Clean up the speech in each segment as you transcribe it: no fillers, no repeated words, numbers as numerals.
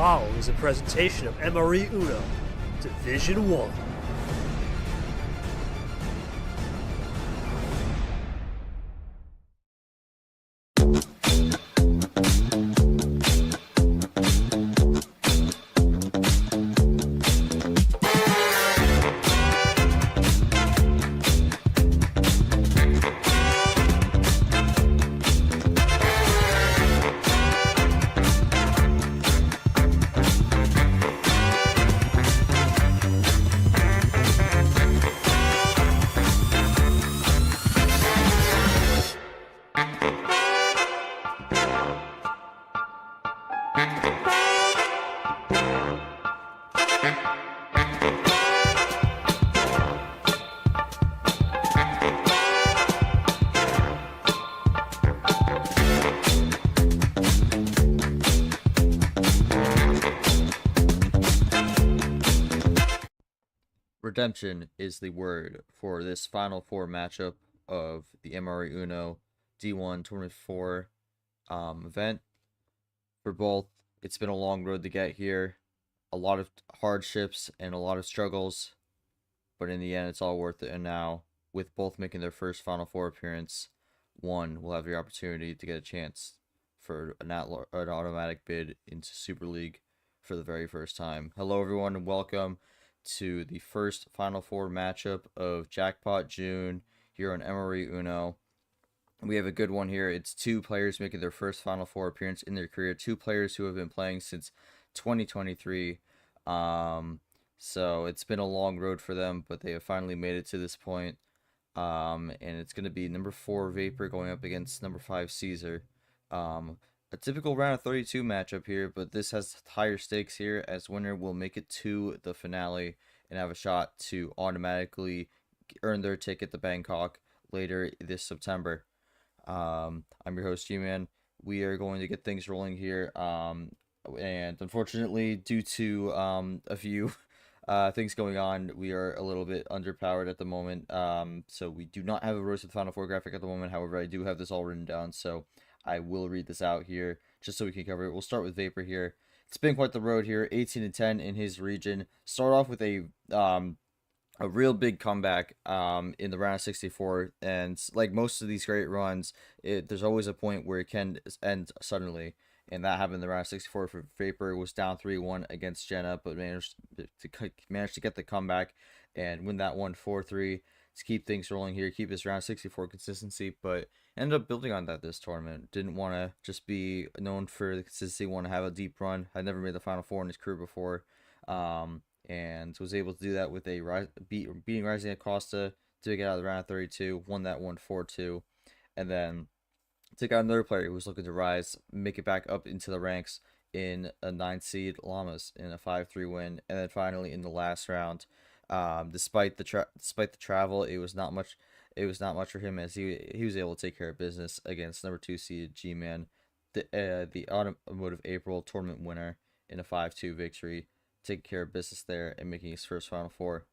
following is a presentation of MRE Uno, Division 1. Redemption is the word for this Final Four matchup of the MRE Uno D1 24 event. For both, it's been a long road to get here, a lot of hardships and a lot of struggles, but in the end, it's all worth it. And now, with both making their first Final Four appearance, one will have the opportunity to get a chance for an automatic bid into Super League for the very first time. Hello, everyone, and welcome to the first Final Four matchup of Jackpot June here on MRE Uno. We have a good one here. It's two players making their first Final Four appearance in their career. Two players who have been playing since 2023. So it's been a long road for them, but they have finally made it to this point. And it's going to be number 4 Vapor going up against number 5 Cesar. A typical round of 32 matchup here, but this has higher stakes here, as winner will make it to the finale and have a shot to automatically earn their ticket to Bangkok later this September. I'm your host, Gman. We are going to get things rolling here, and unfortunately, due to a few things going on, we are a little bit underpowered at the moment. So we do not have a Road to the Final Four graphic at the moment. However, I do have this all written down, so I will read this out here just so we can cover it. We'll start with Vapor here. It's been quite the road here, 18-10 in his region. Start off with a real big comeback in the round of 64, and like most of these great runs, there's always a point where it can end suddenly, and that happened in the round of 64 for Vapor. It was down 3-1 against Jenna, but managed to get the comeback and win that one 4-3 to keep things rolling here, keep his round 64 consistency, but ended up building on that this tournament. Didn't want to just be known for the consistency, want to have a deep run. Had never made the Final Four in his career before, and was able to do that with a beating Rising Acosta to get out of the round of 32, won that one 4-2, and then took out another player who was looking to rise, make it back up into the ranks in a 9 seed Llamas in a 5-3 win, and then finally in the last round, despite the travel, it was not much for him, as he was able to take care of business against number 2 seed Gman, the Automotive April tournament winner, in a 5-2 victory, taking care of business there and making his first Final Four.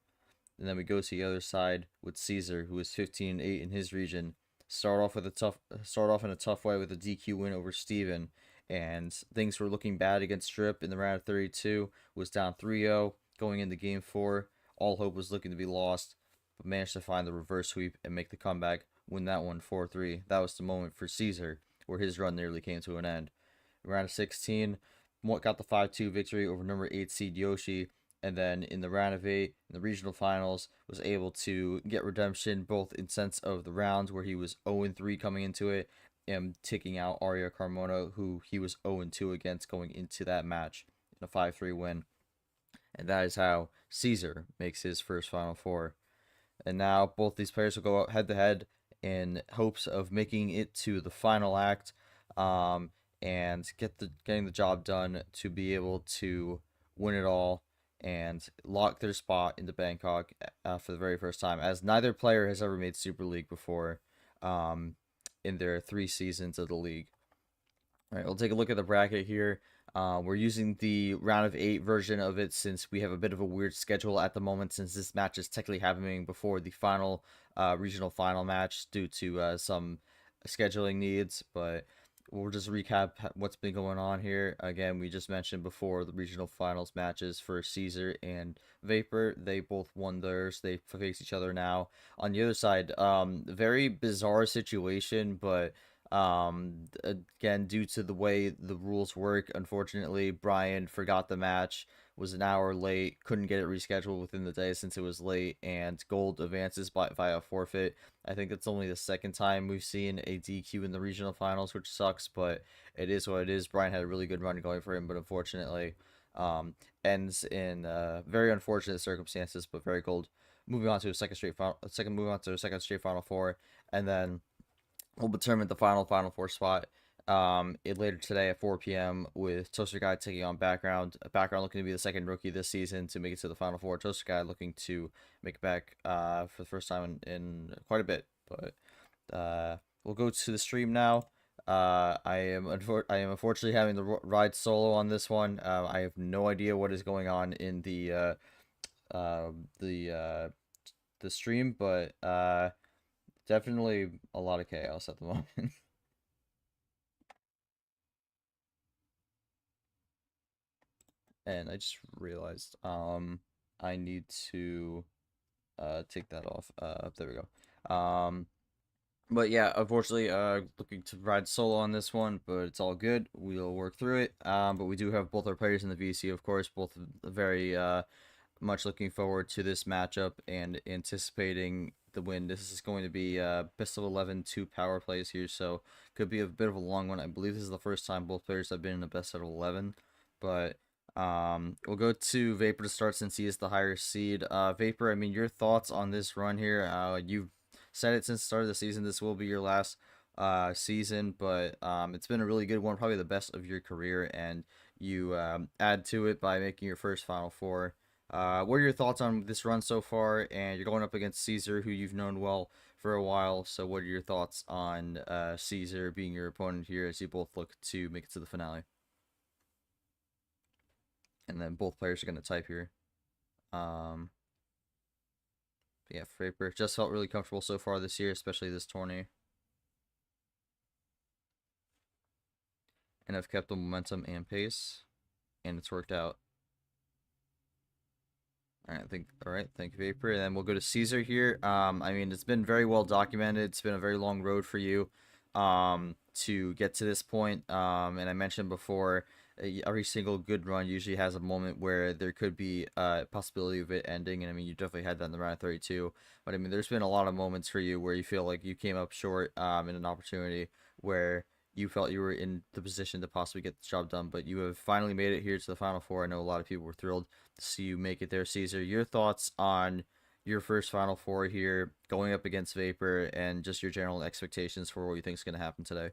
And then we go to the other side with Cesar, who is 15-8 in his region. Start off in a tough way with a DQ win over Steven, and things were looking bad against Strip in the round of 32. Was down 3-0 going into game 4. All hope was looking to be lost, but managed to find the reverse sweep and make the comeback, win that one 4-3. That was the moment for Cesar where his run nearly came to an end. Round of 16, got the 5-2 victory over number 8 seed Yoshi, and then in the round of 8, in the regional finals, was able to get redemption both in sense of the rounds where he was 0-3 coming into it, and taking out Aria Carmona, who he was 0-2 against going into that match in a 5-3 win. And that is how Cesar makes his first Final Four. And now both these players will go out head-to-head in hopes of making it to the final act, and getting the job done to be able to win it all and lock their spot into Bangkok for the very first time, as neither player has ever made Super League before in their 3 seasons of the league. All right, we'll take a look at the bracket here. We're using the round of 8 version of it, since we have a bit of a weird schedule at the moment, since this match is technically happening before the final regional final match due to some scheduling needs. But we'll just recap what's been going on here. Again, we just mentioned before the regional finals matches for Cesar and Vapor. They both won theirs. They face each other now. On the other side, very bizarre situation, but again, due to the way the rules work, unfortunately, Brian forgot the match, was an hour late, couldn't get it rescheduled within the day since it was late, and Gold advances via forfeit. I think it's only the second time we've seen a DQ in the regional finals, which sucks, but it is what it is. Brian had a really good run going for him, but unfortunately, um, ends in very unfortunate circumstances, but very Gold. Moving on to a second straight final four, and then we'll determine the final four spot later today at 4 p.m. with Toaster Guy taking on Background. Background looking to be the second rookie this season to make it to the final four. Toaster Guy looking to make it back for the first time in quite a bit. But we'll go to the stream now. I am unfortunately having to ride solo on this one. I have no idea what is going on in the stream, but definitely a lot of chaos at the moment. And I just realized I need to take that off. There we go. But yeah, unfortunately, looking to ride solo on this one, but it's all good. We'll work through it. But we do have both our players in the VC, of course, both very much looking forward to this matchup and anticipating the win. This is going to be best of 11 2 power plays here, so could be a bit of a long one. I believe this is the first time both players have been in a best of 11, but we'll go to Vapor to start since he is the higher seed. Vapor, I mean, your thoughts on this run here? You've said it since the start of the season. This will be your last season, but it's been a really good one, probably the best of your career, and you add to it by making your first Final Four. What are your thoughts on this run so far? And you're going up against Cesar, who you've known well for a while. So what are your thoughts on Cesar being your opponent here as you both look to make it to the finale? And then both players are going to type here. Yeah, Vapor just felt really comfortable so far this year, especially this tourney. And have kept the momentum and pace, and it's worked out. All right, thank you, Vapor. And then we'll go to Cesar here. I mean, it's been very well documented. It's been a very long road for you to get to this point. And I mentioned before, every single good run usually has a moment where there could be a possibility of it ending. And I mean, you definitely had that in the round of 32. But I mean, there's been a lot of moments for you where you feel like you came up short in an opportunity where you felt you were in the position to possibly get the job done. But you have finally made it here to the Final Four. I know a lot of people were thrilled to see you make it there, Cesar. Your thoughts on your first Final Four here, going up against Vapor, and just your general expectations for what you think is going to happen today?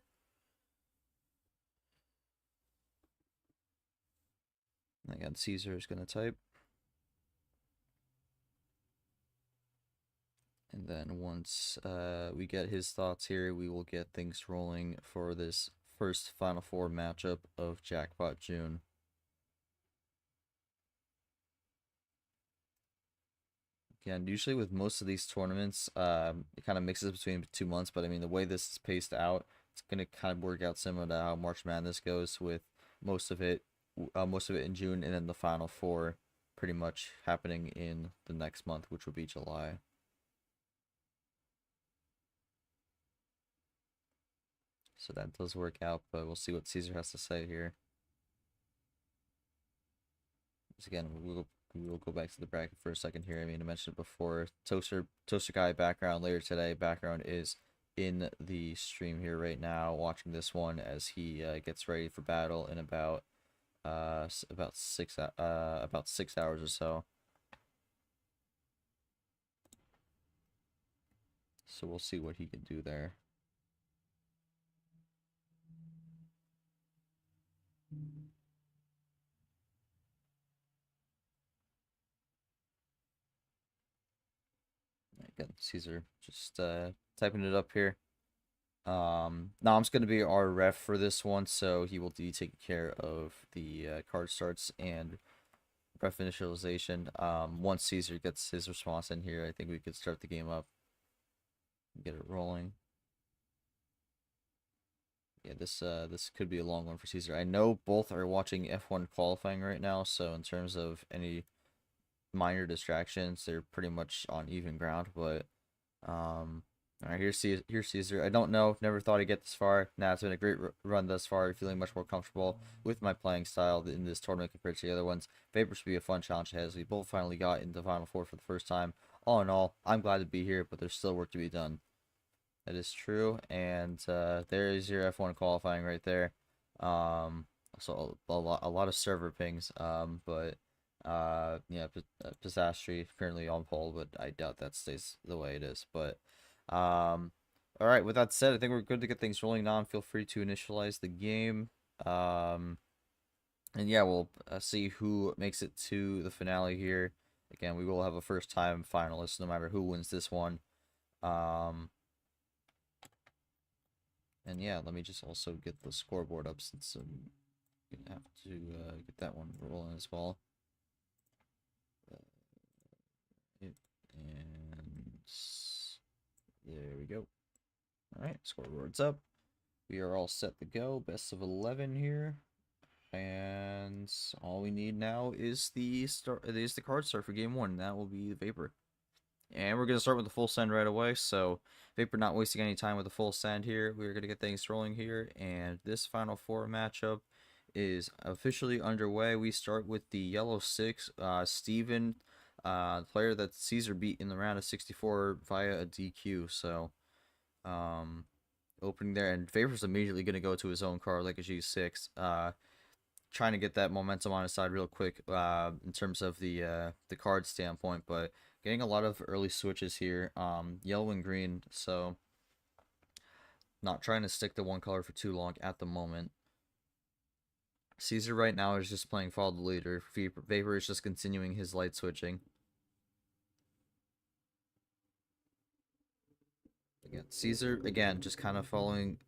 Again, Cesar is going to type. And then once we get his thoughts here, we will get things rolling for this first Final Four matchup of Jackpot June. Again, usually with most of these tournaments, it kind of mixes between 2 months, but I mean, the way this is paced out, it's going to kind of work out similar to how March Madness goes, with most of it in June, and then the Final Four pretty much happening in the next month, which will be July. So that does work out, but we'll see what Cesar has to say here. Because again, we will go back to the bracket for a second here. I mean, I mentioned it before, Toaster Guy background later today. Background is in the stream here right now, watching this one as he gets ready for battle in about 6 hours or so. So we'll see what he can do there. Again, Cesar just typing it up here. Nam's going to be our ref for this one, so he will be taking care of the card starts and ref initialization. Once Cesar gets his response in here, I think we could start the game up, get it rolling. Yeah, this could be a long one for Cesar. I know both are watching F1 qualifying right now, so in terms of any minor distractions, they're pretty much on even ground. But all right, here's Cesar. I don't know, never thought I'd get this far. Nah, it's been a great run thus far. Feeling much more comfortable with my playing style in this tournament compared to the other ones. Vapor should be a fun challenge ahead as we both finally got into the Final Four for the first time. All in all, I'm glad to be here, but there's still work to be done. That is true, and there is your F1 qualifying right there. So a lot of server pings, but yeah, Pisastri currently on pole, but I doubt that stays the way it is. But all right. With that said, I think we're good to get things rolling now. Feel free to initialize the game. And yeah, we'll see who makes it to the finale here. Again, we will have a first-time finalist, no matter who wins this one. And yeah, let me just also get the scoreboard up since I'm gonna have to get that one rolling as well. And there we go. Alright, scoreboard's up. We are all set to go. Best of 11 here. And all we need now is the card start for game 1. That will be Vapor. And we're going to start with the full send right away, so Vapor not wasting any time with the full send here. We're going to get things rolling here, and this Final Four matchup is officially underway. We start with the yellow 6, Steven, the player that Cesar beat in the round of 64 via a DQ, so opening there, and Vapor's immediately going to go to his own card like a G6, trying to get that momentum on his side real quick in terms of the card standpoint, but getting a lot of early switches here, yellow and green, so not trying to stick to one color for too long at the moment. Cesar right now is just playing follow the leader. Vapor is just continuing his light switching. Again, Cesar again just kind of following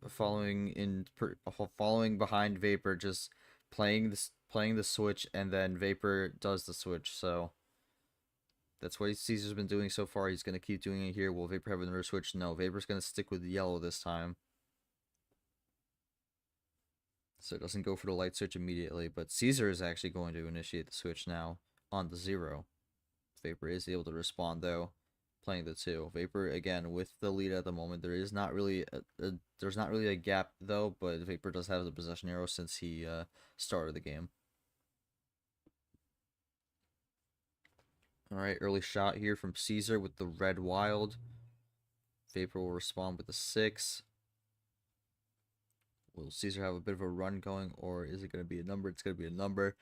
behind Vapor, just playing the switch, and then Vapor does the switch. So that's what Cesar's been doing so far. He's going to keep doing it here. Will Vapor have another switch? No, Vapor's going to stick with yellow this time. So it doesn't go for the light switch immediately, but Cesar is actually going to initiate the switch now on the 0. Vapor is able to respond though, playing the 2. Vapor again with the lead at the moment. There is not really there's not really a gap though, but Vapor does have the possession arrow since he started the game. All right, early shot here from Cesar with the red wild. Vapor will respond with the 6. Will Cesar have a bit of a run going, or is it going to be a number? It's going to be a number.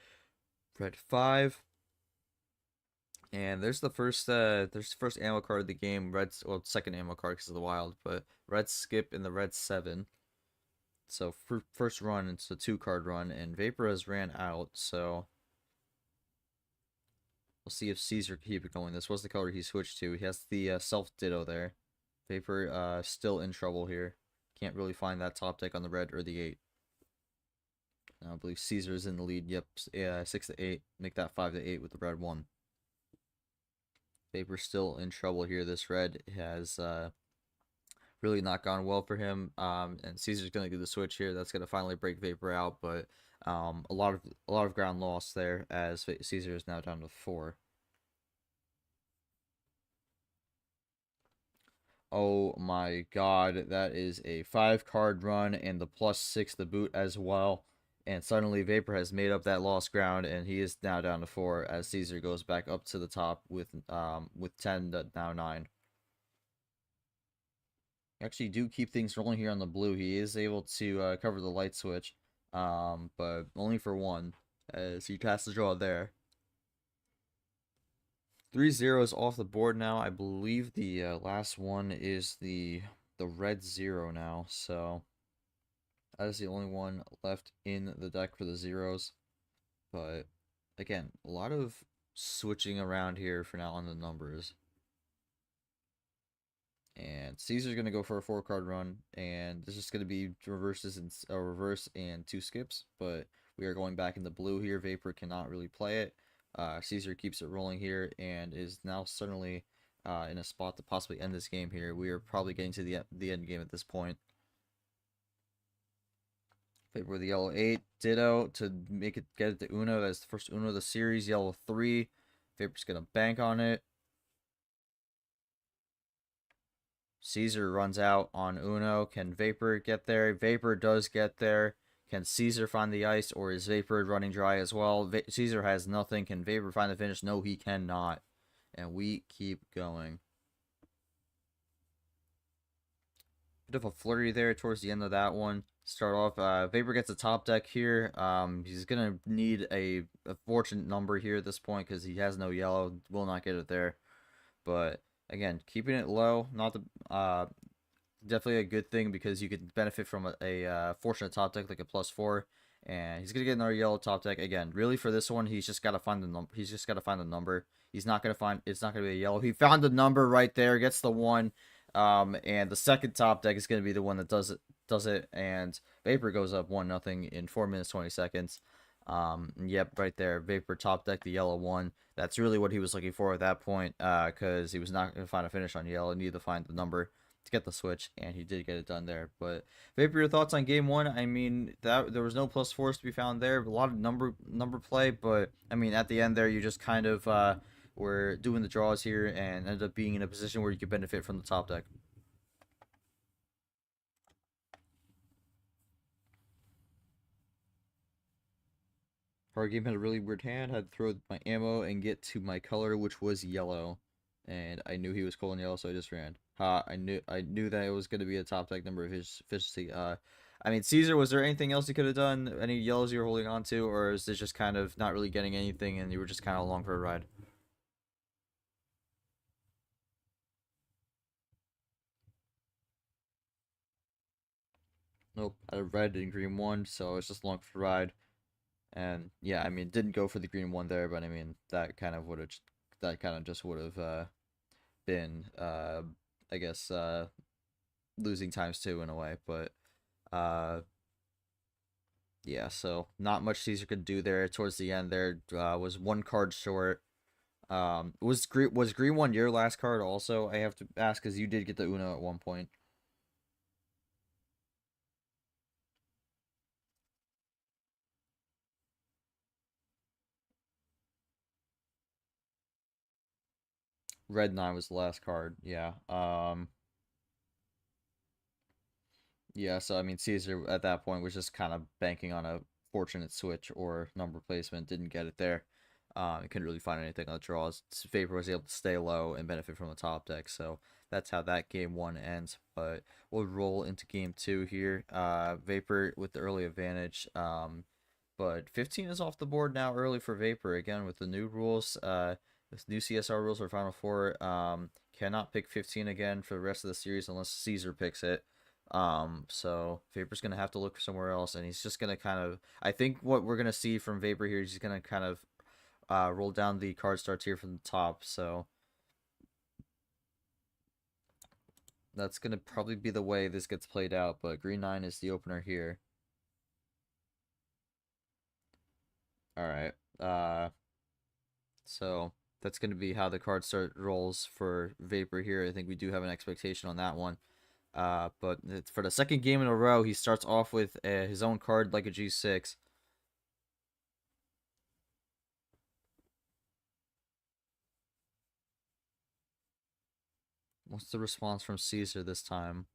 Red 5. And there's the first ammo card of the game. Red's, well, second ammo card because of the wild, but red skip in the red 7. So for first run, it's a 2-card run, and Vapor has ran out. So we'll see if Cesar can keep it going. This was the color he switched to. He has the self ditto there. Vapor still in trouble here. Can't really find that top deck on the red or the 8. I believe Cesar's in the lead. Yep, 6 to 8. Make that 5 to 8 with the red 1. Vapor's still in trouble here. This red has really not gone well for him. And Cesar's gonna do the switch here. That's gonna finally break Vapor out, but a lot of ground lost there as Cesar is now down to 4. Oh my god, that is a 5-card run and the +6 the boot as well. And suddenly Vapor has made up that lost ground, and he is now down to 4 as Cesar goes back up to the top with 10 to now 9. Actually do keep things rolling here on the blue. He is able to cover the light switch, but only for 1 as he casts the draw there. 3 zeros off the board now. I believe the last one is the red 0 now, so that is the only one left in the deck for the zeros. But again, a lot of switching around here for now on the numbers. And Cesar's going to go for a 4-card run, and this is going to be reverses and reverse and 2 skips, but we are going back into blue here. Vapor cannot really play it. Cesar keeps it rolling here and is now suddenly in a spot to possibly end this game here. We are probably getting to the end game at this point. Vapor with the yellow 8. Ditto to make it get it to Uno. That's the first Uno of the series. Yellow 3. Vapor's going to bank on it. Cesar runs out on Uno. Can Vapor get there? Vapor does get there. Can Cesar find the ice, or is Vapor running dry as well? Cesar has nothing. Can Vapor find the finish? No, he cannot. And we keep going. Bit of a flurry there towards the end of that one. Start off, Vapor gets a top deck here. He's going to need a fortunate number here at this point because he has no yellow. Will not get it there. But, again, keeping it low. Not the... definitely a good thing because you could benefit from a fortunate top deck like a +4, and he's gonna get another yellow top deck again. Really, for this one, he's just gotta find the number. He's just gotta find the number. He's not gonna find. It's not gonna be a yellow. He found the number right there. Gets the 1. And the second top deck is gonna be the one that does it. And Vapor goes up 1-0 in 4 minutes 20 seconds. Yep, right there. Vapor top deck the yellow 1. That's really what he was looking for at that point. Because he was not gonna find a finish on yellow. He needed to find the number to get the switch, and he did get it done there. But Vapor, your thoughts on game 1? I mean, that there was no +4s to be found there. A lot of number play, but I mean, at the end there, you just kind of were doing the draws here and ended up being in a position where you could benefit from the top deck. Hard game had a really weird hand. Had to throw my ammo and get to my color, which was yellow, and I knew he was calling yellow, so I just ran. I knew that it was going to be a top deck number of his efficiency. I mean, Cesar, was there anything else you could have done? Any yellows you were holding on to, or is this just kind of not really getting anything and you were just kind of along for a ride? Nope, I had red and green 1, so I was just along for a ride. And yeah, I mean, didn't go for the green 1 there, but I mean, that kind of just would have been, I guess, losing ×2 in a way. But yeah, so not much Cesar could do there towards the end. There was 1 card short. Was green 1 your last card also? I have to ask because you did get the Uno at one point. Red 9 was the last card. Yeah. Yeah, so I mean, Cesar at that point was just kind of banking on a fortunate switch or number placement. Didn't get it there. He couldn't really find anything on the draws. Vapor was able to stay low and benefit from the top deck. So that's how that game 1 ends. But we'll roll into game 2 here. Vapor with the early advantage. But 15 is off the board now early for Vapor. Again, with the new rules, with new CSR rules for Final Four, cannot pick 15 again for the rest of the series unless Cesar picks it. So Vapor's gonna have to look somewhere else, and he's just gonna kind of. I think what we're gonna see from Vapor here is he's gonna kind of roll down the card starts here from the top. So that's gonna probably be the way this gets played out. But green 9 is the opener here. All right. So that's gonna be how the card start rolls for Vapor here. I think we do have an expectation on that one. But for the second game in a row, he starts off with his own card like a G6. What's the response from Cesar this time?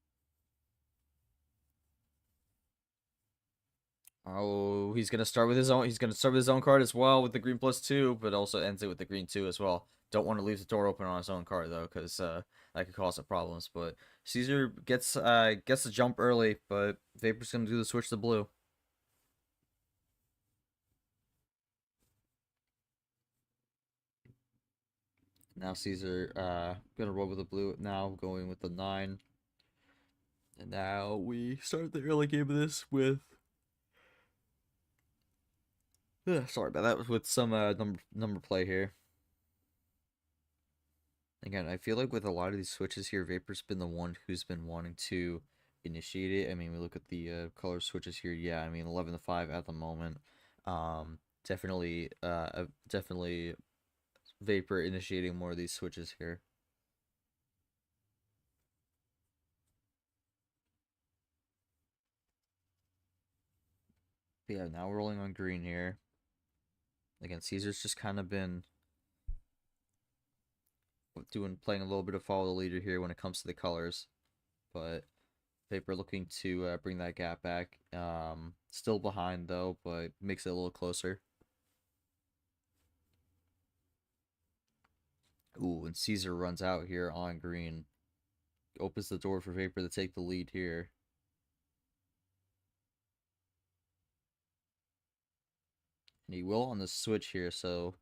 Oh, he's gonna start with his own. He's gonna start with his own card as well with the green +2, but also ends it with the green 2 as well. Don't want to leave the door open on his own card though, because that could cause some problems. But Cesar gets the jump early, but Vapor's gonna do the switch to blue. Now Cesar gonna roll with the blue. Now going with the 9. And now we start the early game of this with. Sorry about that. With some number play here. Again, I feel like with a lot of these switches here, Vapor's been the one who's been wanting to initiate it. I mean, we look at the color switches here. Yeah, I mean, 11-5 at the moment. Definitely Vapor initiating more of these switches here. But yeah, now we're rolling on green here. Again, Caesar's just kind of been playing a little bit of follow the leader here when it comes to the colors, but Vapor looking to bring that gap back. Still behind though, but makes it a little closer. Ooh, and Caesar runs out here on green. Opens the door for Vapor to take the lead here. And he will on the switch here, so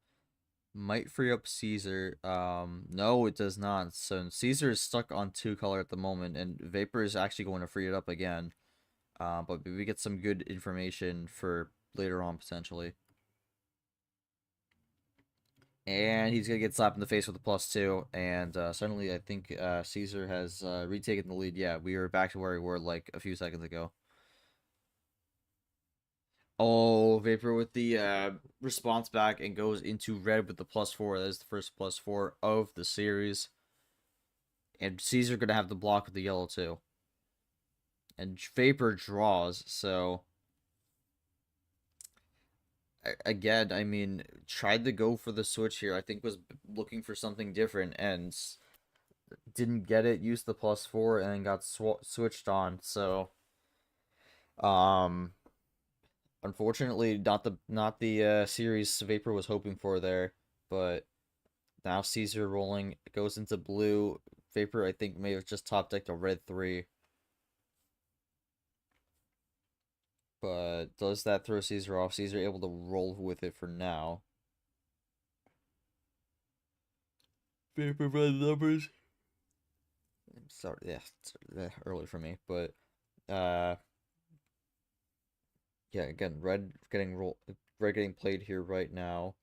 might free up Caesar. No, it does not. So Caesar is stuck on 2 color at the moment, and Vapor is actually going to free it up again. But we get some good information for later on, potentially. And he's going to get slapped in the face with a +2. And suddenly, I think Caesar has retaken the lead. Yeah, we are back to where we were like a few seconds ago. Oh, Vapor with the response back and goes into red with the +4. That is the first +4 of the series. And Caesar going to have the block with the yellow too. And Vapor draws, so again, I mean, tried to go for the switch here. I think was looking for something different and didn't get it. Used the +4 and then got switched on. So, unfortunately, not the series Vapor was hoping for there. But now Caesar rolling goes into blue. Vapor, I think, may have just top decked a red 3. But does that throw Caesar off? Caesar able to roll with it for now. Vapor red numbers. Sorry, yeah, it's early for me, but yeah, again, red getting played here right now,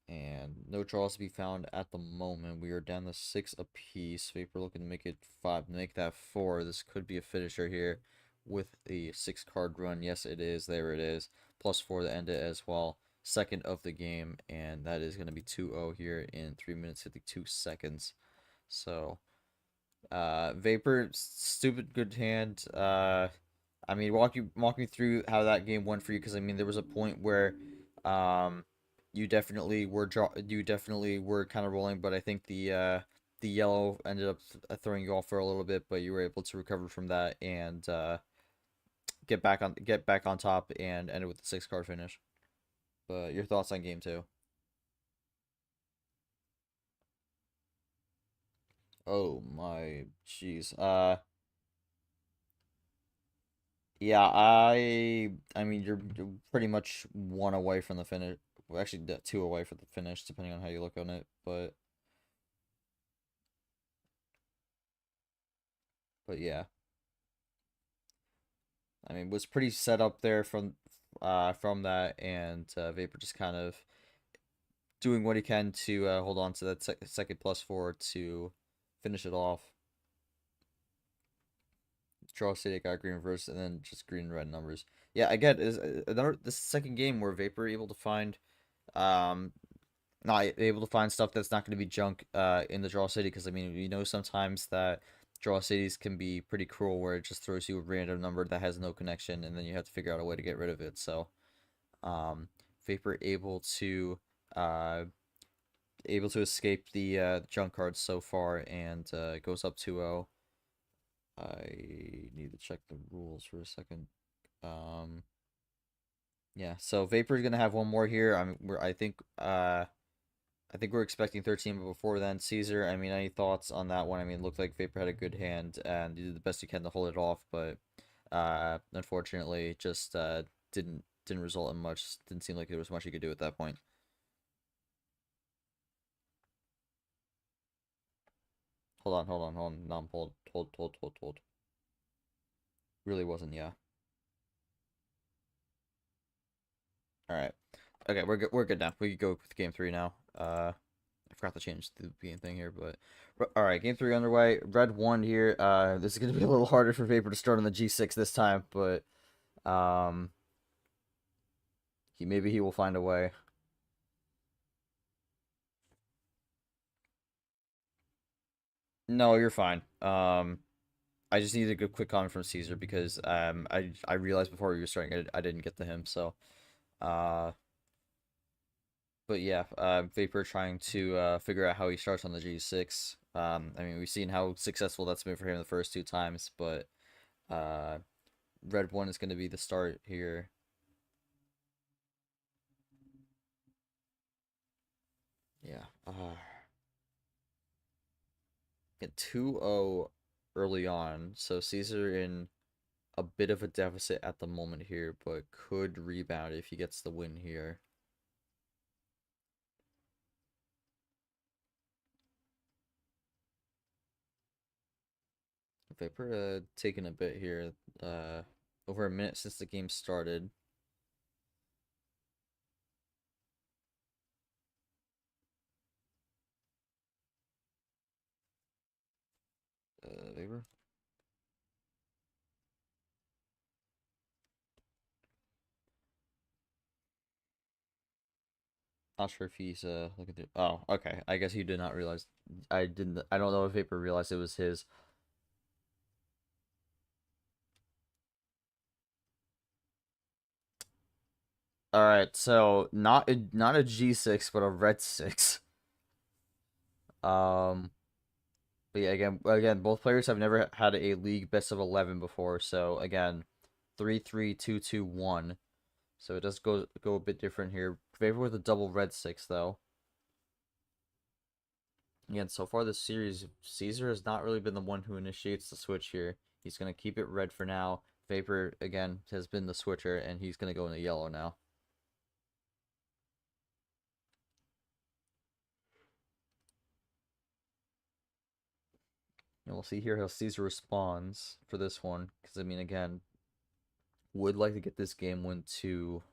and no draws to be found at the moment. We are down to 6 apiece. Vapor looking to make it 5, make that 4. This could be a finisher here with a 6-card run. Yes, it is. There it is. +4 to end it as well. Second of the game, and that is going to be 2-0 here in 3 minutes 52 seconds. So, Vapor, stupid good hand. I mean, walk me through how that game went for you, because I mean, there was a point where, you definitely were kind of rolling, but I think the yellow ended up throwing you off for a little bit, but you were able to recover from that and get back on top and end it with the 6-card finish. But your thoughts on game 2? Oh my jeez. Yeah, I mean, you're pretty much 1 away from the finish. Well, actually, 2 away from the finish, depending on how you look on it. But yeah, I mean, was pretty set up there from that, and Vapor just kind of doing what he can to hold on to that second +4 to finish it off. Draw City got green reverse, and then just green and red numbers. Yeah, again, is this second game where Vapor able to find um not able to find stuff that's not going to be junk in the draw city, because I mean, you know, sometimes that draw cities can be pretty cruel where it just throws you a random number that has no connection, and then you have to figure out a way to get rid of it. So Vapor uh able to escape the junk cards so far, and goes up 2-0. I need to check the rules for a second. Yeah, so Vapor's gonna have one more here. I think we're expecting 13, but before then, Cesar, I mean, any thoughts on that one? I mean, it looked like Vapor had a good hand, and you did the best you can to hold it off, but unfortunately, just didn't result in much. Didn't seem like there was much you could do at that point. Hold on. No, hold. Really wasn't, yeah. All right. Okay, we're good now. We can go with game 3 now. I forgot to change the game thing here, but all right, game 3 underway. Red 1 here. This is gonna be a little harder for Vapor to start on the G6 this time, but um, maybe he will find a way. No, you're fine. I just needed a good quick comment from Caesar because I realized before we were starting I didn't get to him, so uh but yeah, Vapor trying to figure out how he starts on the G6. I mean, we've seen how successful that's been for him the first two times, but uh Red 1 is going to be the start here. Yeah. Get 2-0 early on, so Caesar in a bit of a deficit at the moment here, but could rebound if he gets the win here. Vapor taking a bit here. Over a minute since the game started. Vapor. Not sure if he's looking through. Oh, okay. I guess he did not realize. I didn't. I don't know if Vapor realized it was his. All right, so not a G6, but a red 6. Um, but yeah, again, both players have never had a league best of 11 before. So again, 3-3-2-2-1. So it does go a bit different here. Vapor with a double red 6 though. Again, so far this series, Caesar has not really been the one who initiates the switch here. He's gonna keep it red for now. Vapor again has been the switcher, and he's gonna go into yellow now. And we'll see here how Caesar responds for this one, because I mean, again, would like to get this game win to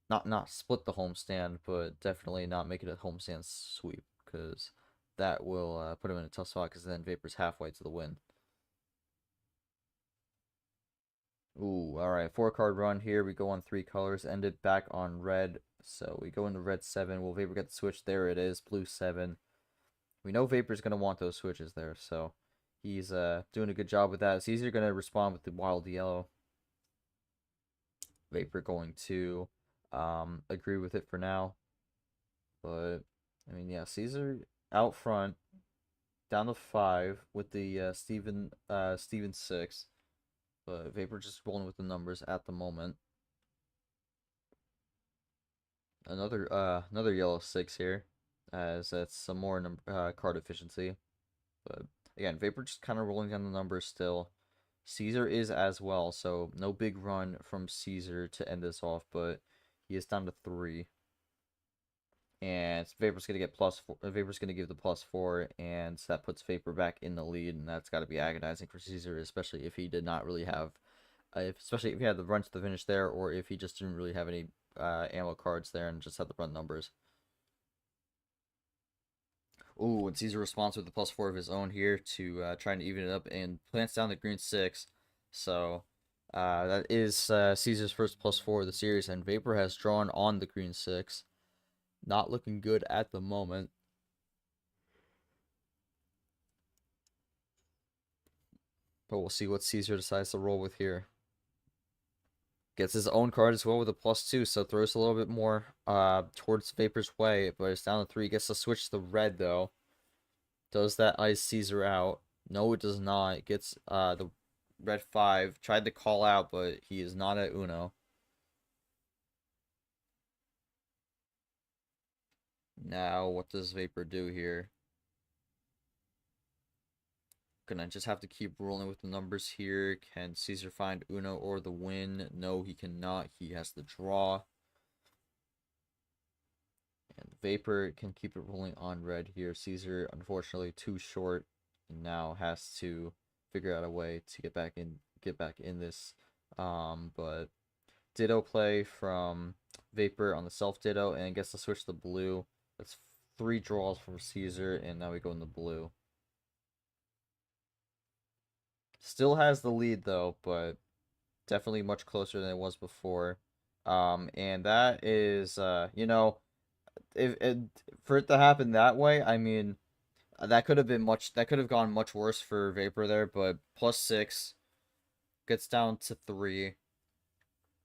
not split the homestand, but definitely not make it a homestand sweep, because that will put him in a tough spot, because then Vapor's halfway to the win. Ooh, alright, 4-card run here. We go on 3 colors, end it back on red. So we go into red 7. Will Vapor get the switch? There it is, blue 7. We know Vapor's going to want those switches there, so he's doing a good job with that. It's easier going to respond with the wild yellow. Vapor going to agree with it for now. But, I mean, yeah, Caesar out front, down to 5 with the Steven 6. But Vapor just rolling with the numbers at the moment. Another yellow 6 here, as that's some more card efficiency. But again, Vapor just kind of rolling down the numbers still. Caesar is as well, so no big run from Caesar to end this off, but he is down to 3. And Vapor's gonna get +4. Vapor's gonna give the +4, and that puts Vapor back in the lead, and that's got to be agonizing for Caesar, especially if he did not really have, especially if he had the run to the finish there, or if he just didn't really have any ammo cards there and just had the run numbers. Ooh, and Caesar responds with the +4 of his own here to trying to even it up and plants down the green 6. So that is Caesar's first +4 of the series, and Vapor has drawn on the green 6. Not looking good at the moment. But we'll see what Caesar decides to roll with here. Gets his own card as well with a +2, so throws a little bit more towards Vapor's way, but it's down to 3. Gets to switch the red though. Does that ice Caesar out? No, it does not. It gets the red 5. Tried to call out, but he is not at Uno. Now, what does Vapor do here? Gonna just have to keep rolling with the numbers here. Can Caesar find Uno or the win? No, he cannot. He has to draw. And Vapor can keep it rolling on red here. Caesar, unfortunately, too short, and now has to figure out a way to get back in this. But Ditto play from Vapor on the self Ditto, and gets to switch the blue. That's 3 draws from Caesar, and now we go in the blue. Still has the lead though, but definitely much closer than it was before. And that is, you know, if for it to happen that way, I mean, That could have been much. That could have gone much worse for Vapor there, but +6 gets down to 3.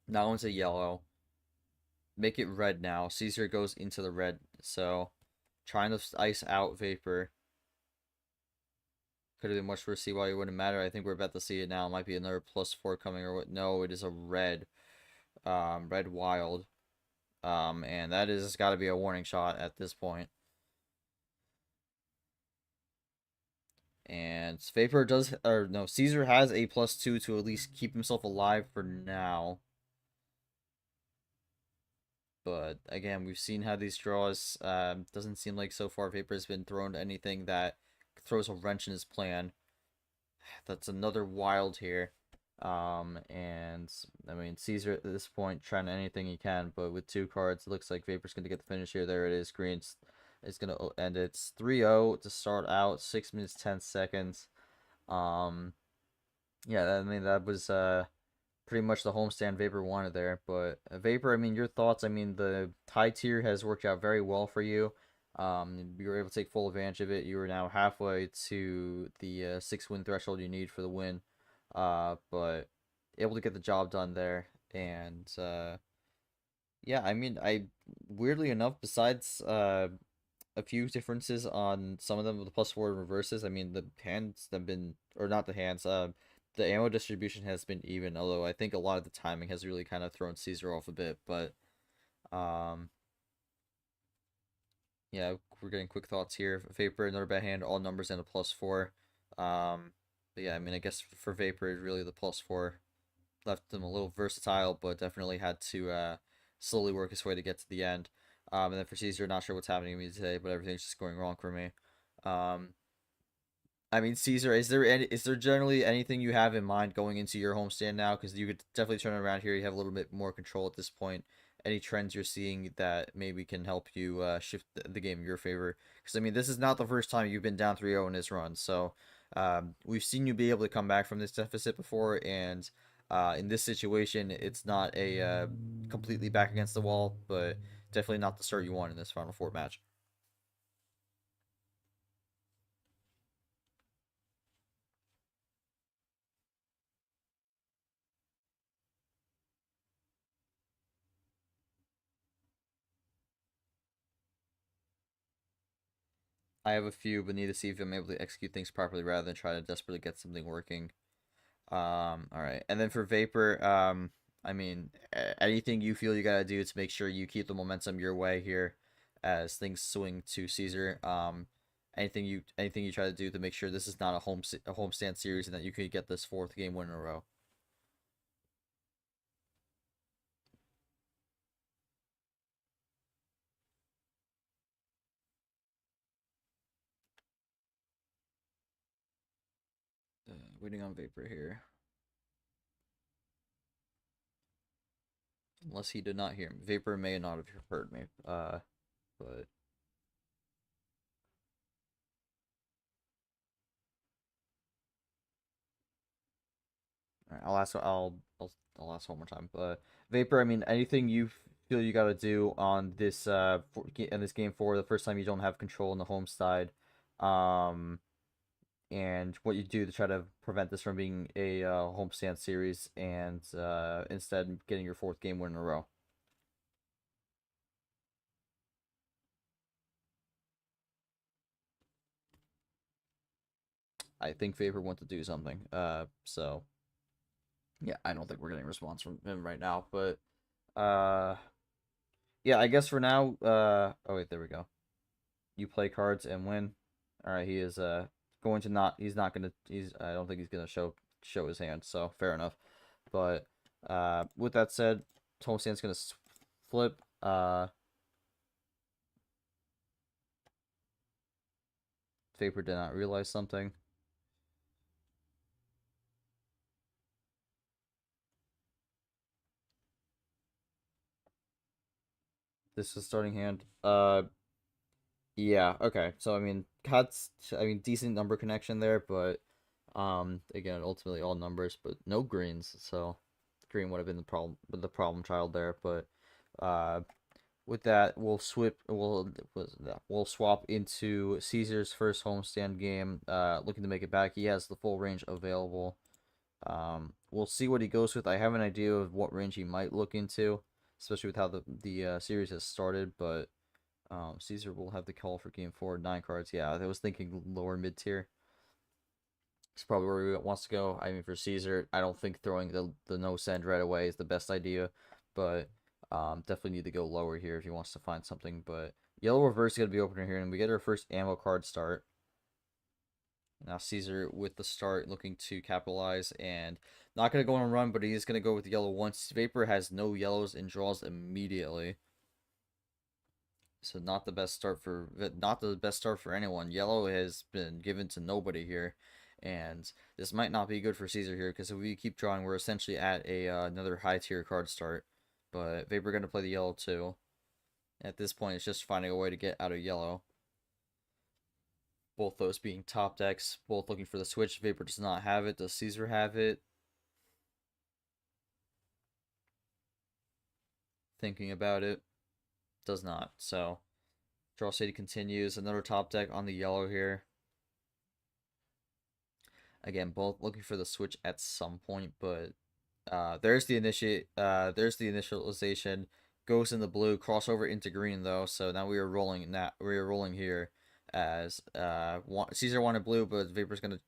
That one's a yellow. Make it red now. Cesar goes into the red, so trying to ice out Vapor. Could have been much worse. See why it wouldn't matter. I think we're about to see it now. It might be another +4 coming or what? No, it is a red. Red wild. And that is got to be a warning shot at this point. And Vapor does, or no, Cesar has a +2 to at least keep himself alive for now. But again, we've seen how these draws, doesn't seem like so far Vapor's been thrown to anything that throws a wrench in his plan. That's another wild here. And I mean, Cesar at this point trying anything he can, but with 2 cards, it looks like Vapor's going to get the finish here. There it is. Green's is going to end. It's 3-0 to start out, 6 minutes 10 seconds. Yeah, I mean, that was pretty much the homestand Vapor wanted there. But Vapor, I mean, your thoughts? I mean, the high tier has worked out very well for you. You were able to take full advantage of it. You are now halfway to the 6-win threshold you need for the win. But able to get the job done there. And yeah, I mean, weirdly enough, besides a few differences on some of them with the +4 reverses, I mean, the hands have been, or not the hands, the ammo distribution has been even, although I think a lot of the timing has really kind of thrown Cesar off a bit. But yeah, we're getting quick thoughts here. Vapor, another bad hand, all numbers and a +4. But yeah, I mean, I guess for Vapor, really the +4 left him a little versatile, but definitely had to slowly work his way to get to the end. And then for Cesar, not sure what's happening to me today, but everything's just going wrong for me. I mean, Cesar, is there generally anything you have in mind going into your homestand now? Because you could definitely turn it around here. You have a little bit more control at this point. Any trends you're seeing that maybe can help you shift the game in your favor? Because I mean, this is not the first time you've been down 3-0 in this run. So we've seen you be able to come back from this deficit before, and in this situation, it's not a completely back against the wall, but definitely not the start you want in this Final Four match. I have a few, but need to see if I'm able to execute things properly rather than try to desperately get something working. All right, and then for Vapor, I mean, anything you feel you gotta do to make sure you keep the momentum your way here, as things swing to Cesar. Anything you try to do to make sure this is not a homestand series and that you could get this 4th game win in a row. Waiting on Vapor here. Unless he did not hear me. Vapor may not have heard me. But all right, I'll ask one more time. Vapor, I mean, anything you feel you gotta do on this in this game 4, the first time you don't have control on the home side, and what you do to try to prevent this from being a homestand series, and instead getting your 4th game win in a row. I think Vapor wants to do something. So yeah, I don't think we're getting a response from him right now, but yeah, I guess for now, oh wait, there we go. You play cards and win. All right, he is going to not. He's not gonna. I don't think he's gonna show his hand. So fair enough. But with that said, Homestand's gonna flip. Vapor did not realize something. This is starting hand. Yeah. Okay. So I mean, decent number connection there, but again, ultimately all numbers, but no greens. So green would have been the problem child there, but with that, we'll swap into Caesar's first homestand game. Looking to make it back. He has the full range available. We'll see what he goes with. I have an idea of what range he might look into, especially with how the series has started. But Caesar will have the call for game 4. 9 cards. Yeah, I was thinking lower mid tier. It's probably where he wants to go. I mean, for Caesar, I don't think throwing the no send right away is the best idea, but definitely need to go lower here if he wants to find something. But yellow reverse is gonna be opener here, and we get our first ammo card start. Now Caesar with the start looking to capitalize and not gonna go on a run, but he is gonna go with the yellow once. Vapor has no yellows and draws immediately. So not the best start for anyone. Yellow has been given to nobody here, and this might not be good for Caesar here because if we keep drawing, we're essentially at a another high tier card start. But Vapor gonna play the yellow too. At this point, it's just finding a way to get out of yellow. Both those being top decks, both looking for the switch. Vapor does not have it. Does Caesar have it? Thinking about it. Does not. So, Draw City continues. Another top deck on the yellow here. Again, both looking for the switch at some point, but there's the initialization. Goes in the blue, crossover into green though. So now we are rolling. We are rolling here as Caesar wanted blue, but Vapor's gonna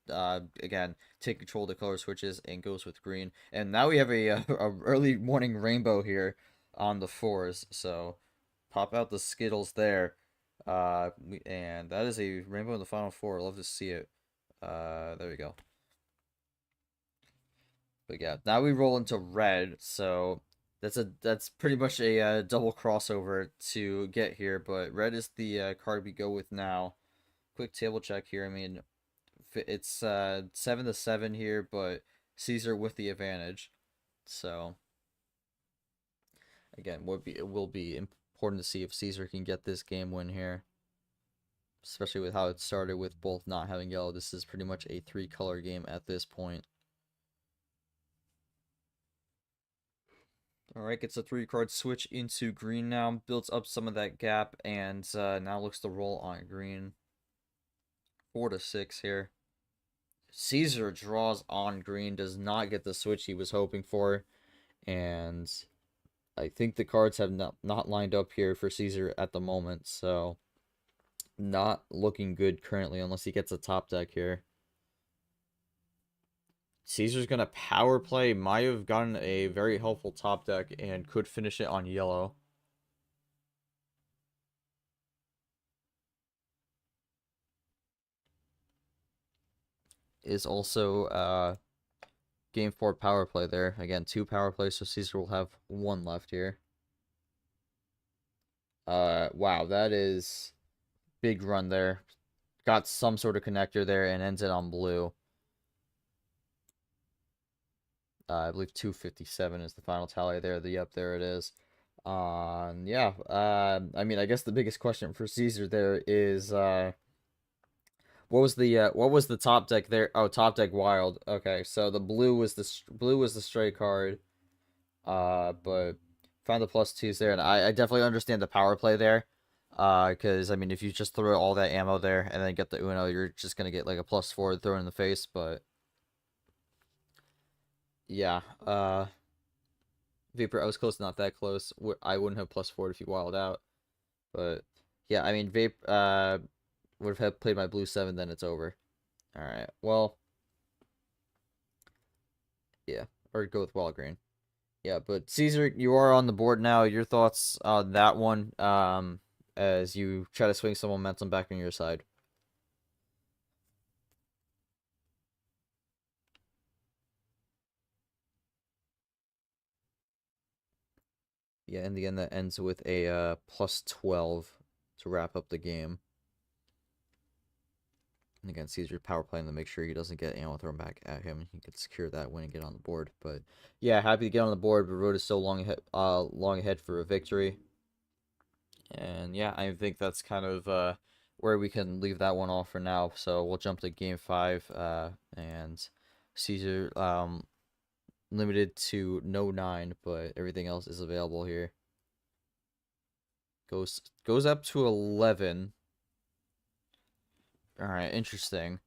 again take control of the color switches and goes with green. And now we have a early morning rainbow here on the 4s. So pop out the Skittles there. And that is a rainbow in the final 4. Love to see it. There we go. But yeah, now we roll into red, so that's pretty much a double crossover to get here. But red is the card we go with now. Quick table check here. I mean, it's 7-7 here, but Caesar with the advantage. So again, it will be important to see if Caesar can get this game win here, especially with how it started with both not having yellow. This is pretty much a 3-color game at this point. Alright, gets a 3-card switch into green now. Builds up some of that gap and now looks to roll on green. 4-6 here. Caesar draws on green, does not get the switch he was hoping for. And I think the cards have not lined up here for Caesar at the moment. So not looking good currently unless he gets a top deck here. Caesar's going to power play. Might have gotten a very helpful top deck and could finish it on yellow. Is also game 4 power play there. Again, 2 power plays, so Caesar will have 1 left here. Wow, that is big run there. Got some sort of connector there and ends it on blue. I believe 257 is the final tally there. Yep, there it is. Yeah. I mean, I guess the biggest question for Caesar there is what was the top deck there? Oh, top deck wild. Okay, so the blue was the stray card. But found the +2s there, and I definitely understand the power play there. Because I mean, if you just throw all that ammo there and then get the Uno, you're just gonna get like a +4 thrown in the face. But yeah, Vapor, I was close, not that close. I wouldn't have +4 if you wild out. But yeah, I mean, would have played my blue 7, then it's over. All right, well, yeah, or go with wild green. Yeah, but Caesar, you are on the board now. Your thoughts on that one? As you try to swing some momentum back on your side. Yeah, in the end, that ends with a +12 to wrap up the game. And again, Caesar power playing to make sure he doesn't get ammo thrown back at him. He can secure that win and get on the board. But yeah, happy to get on the board. But road is so long ahead for a victory. And yeah, I think that's kind of where we can leave that one off for now. So we'll jump to game 5. And Caesar limited to no 9, but everything else is available here. Goes up to 11. All right, interesting.